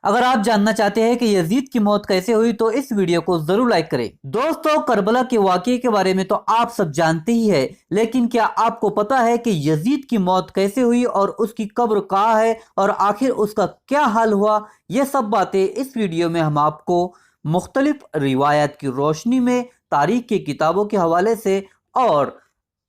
اگر آپ جاننا چاہتے ہیں کہ یزید کی موت کیسے ہوئی تو اس ویڈیو کو ضرور لائک کریں۔ دوستو، کربلا کے واقعے کے بارے میں تو آپ سب جانتے ہی ہیں، لیکن کیا آپ کو پتا ہے کہ یزید کی موت کیسے ہوئی اور اس کی قبر کہاں ہے اور آخر اس کا کیا حال ہوا؟ یہ سب باتیں اس ویڈیو میں ہم آپ کو مختلف روایات کی روشنی میں، تاریخ کی کتابوں کے حوالے سے اور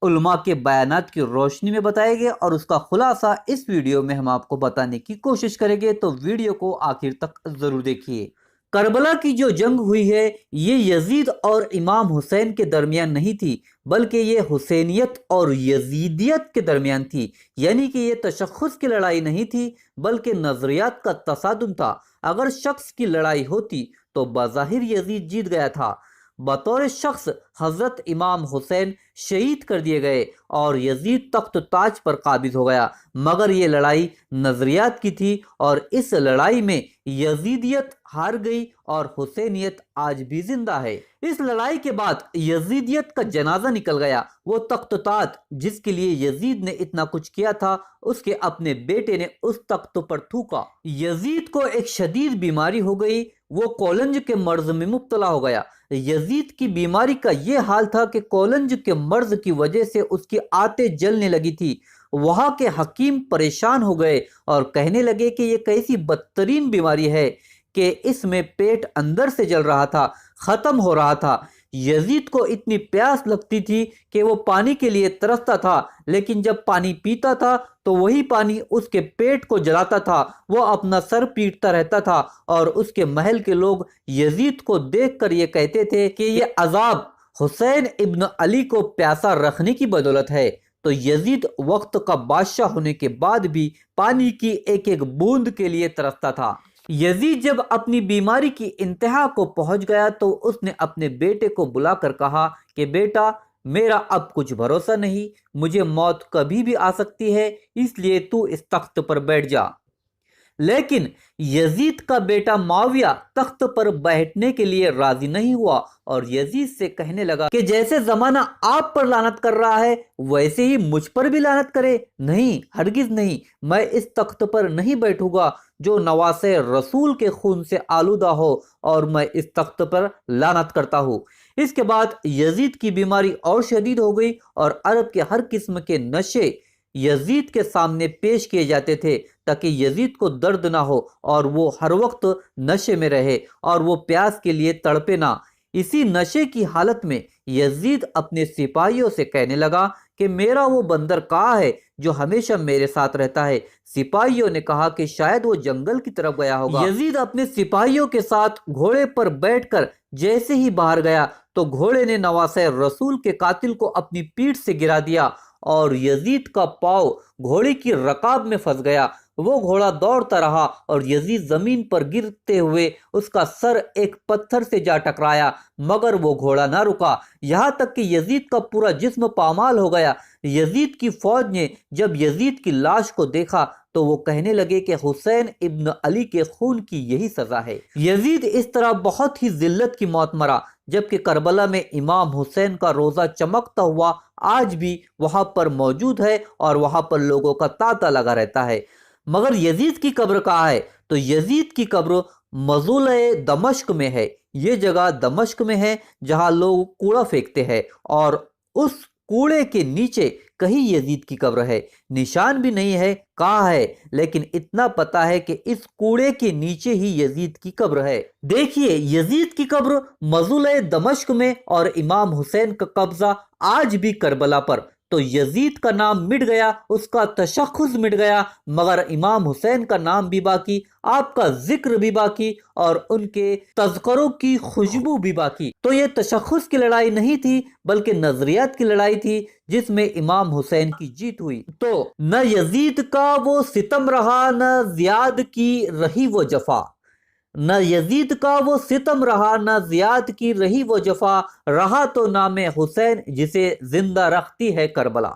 علماء کے بیانات کی روشنی میں بتائے گے، اور اس کا خلاصہ اس ویڈیو میں ہم آپ کو بتانے کی کوشش کریں گے، تو ویڈیو کو آخر تک ضرور دیکھیے۔ کربلا کی جو جنگ ہوئی ہے یہ یزید اور امام حسین کے درمیان نہیں تھی، بلکہ یہ حسینیت اور یزیدیت کے درمیان تھی، یعنی کہ یہ تشخص کی لڑائی نہیں تھی بلکہ نظریات کا تصادم تھا۔ اگر شخص کی لڑائی ہوتی تو بظاہر یزید جیت گیا تھا، بطور شخص حضرت امام حسین شہید کر دیے گئے اور یزید تخت تاج پر قابض ہو گیا، مگر یہ لڑائی نظریات کی تھی اور اس لڑائی میں یزیدیت ہار گئی اور حسینیت آج بھی زندہ ہے۔ اس لڑائی کے بعد یزیدیت کا جنازہ نکل گیا، وہ تخت تاج جس کے لیے یزید نے اتنا کچھ کیا تھا اس کے اپنے بیٹے نے اس تخت پر تھوکا۔ یزید کو ایک شدید بیماری ہو گئی، وہ کولنج کے مرض میں مبتلا ہو گیا۔ یزید کی بیماری کا یہ حال تھا کہ کولنج کے مرض کی وجہ سے اس کی آنتیں جلنے لگی تھی۔ وہاں کے حکیم پریشان ہو گئے اور کہنے لگے کہ یہ کیسی بدترین بیماری ہے کہ اس میں پیٹ اندر سے جل رہا تھا، ختم ہو رہا تھا۔ یزید کو اتنی پیاس لگتی تھی کہ وہ پانی کے لیے ترستا تھا، لیکن جب پانی پیتا تھا تو وہی پانی اس کے پیٹ کو جلاتا تھا۔ وہ اپنا سر پیٹتا رہتا تھا اور اس کے محل کے لوگ یزید کو دیکھ کر یہ کہتے تھے کہ یہ عذاب حسین ابن علی کو پیاسا رکھنے کی بدولت ہے۔ تو یزید وقت کا بادشاہ ہونے کے بعد بھی پانی کی ایک ایک بوند کے لیے ترستا تھا۔ یزید جب اپنی بیماری کی انتہا کو پہنچ گیا تو اس نے اپنے بیٹے کو بلا کر کہا کہ بیٹا، میرا اب کچھ بھروسہ نہیں، مجھے موت کبھی بھی آ سکتی ہے، اس لیے تو اس تخت پر بیٹھ جا۔ لیکن یزید کا بیٹا معاویہ تخت پر بیٹھنے کے لیے راضی نہیں ہوا اور یزید سے کہنے لگا کہ جیسے زمانہ آپ پر لعنت کر رہا ہے ویسے ہی مجھ پر بھی لعنت کرے۔ نہیں، ہرگز نہیں، میں اس تخت پر نہیں بیٹھوں گا جو نواسے رسول کے خون سے آلودہ ہو، اور میں اس تخت پر لعنت کرتا ہوں۔ اس کے بعد یزید کی بیماری اور شدید ہو گئی اور عرب کے ہر قسم کے نشے یزید کے سامنے پیش کیے جاتے تھے تاکہ یزید کو درد نہ ہو اور وہ ہر وقت نشے میں رہے اور وہ پیاس کے لیے تڑپے نہ۔ اسی نشے کی حالت میں یزید اپنے سپاہیوں سے کہنے لگا کہ میرا وہ بندر کہاں ہے جو ہمیشہ میرے ساتھ رہتا ہے؟ سپاہیوں نے کہا کہ شاید وہ جنگل کی طرف گیا ہوگا۔ یزید اپنے سپاہیوں کے ساتھ گھوڑے پر بیٹھ کر جیسے ہی باہر گیا تو گھوڑے نے نواسے رسول کے قاتل کو اپنی پیٹھ سے گرا دیا اور یزید کا پاؤں گھوڑے کی رکاب میں پھنس گیا۔ وہ گھوڑا دوڑتا رہا اور یزید زمین پر گرتے ہوئے اس کا سر ایک پتھر سے جا ٹکرایا، مگر وہ گھوڑا نہ رکا، یہاں تک کہ یزید کا پورا جسم پامال ہو گیا۔ یزید کی فوج نے جب یزید کی لاش کو دیکھا تو وہ کہنے لگے کہ حسین ابن علی کے خون کی یہی سزا ہے۔ یزید اس طرح بہت ہی ذلت کی موت مرا، جبکہ کربلا میں امام حسین کا روزہ چمکتا ہوا آج بھی وہاں پر موجود ہے اور وہاں پر لوگوں کا تانتا لگا رہتا ہے۔ مگر یزید کی قبر کہاں ہے؟ تو یزید کی قبر مضولہ دمشق میں ہے۔ یہ جگہ دمشق میں ہے جہاں لوگ کوڑا پھینکتے ہیں، اور اس کوڑے کے نیچے کہیں یزید کی قبر ہے۔ نشان بھی نہیں ہے کہاں ہے، لیکن اتنا پتا ہے کہ اس کوڑے کے نیچے ہی یزید کی قبر ہے۔ دیکھیے، یزید کی قبر مضولہ دمشق میں اور امام حسین کا قبضہ آج بھی کربلا پر۔ تو یزید کا نام مٹ گیا، اس کا تشخص مٹ گیا، مگر امام حسین کا نام بھی باقی، آپ کا ذکر بھی باقی اور ان کے تذکروں کی خوشبو بھی باقی۔ تو یہ تشخص کی لڑائی نہیں تھی بلکہ نظریات کی لڑائی تھی جس میں امام حسین کی جیت ہوئی۔ تو نہ یزید کا وہ ستم رہا، نہ زیاد کی رہی وہ جفا، نہ یزید کا وہ ستم رہا، نہ زیاد کی رہی وہ جفا، رہا تو نام حسین جسے زندہ رکھتی ہے کربلا۔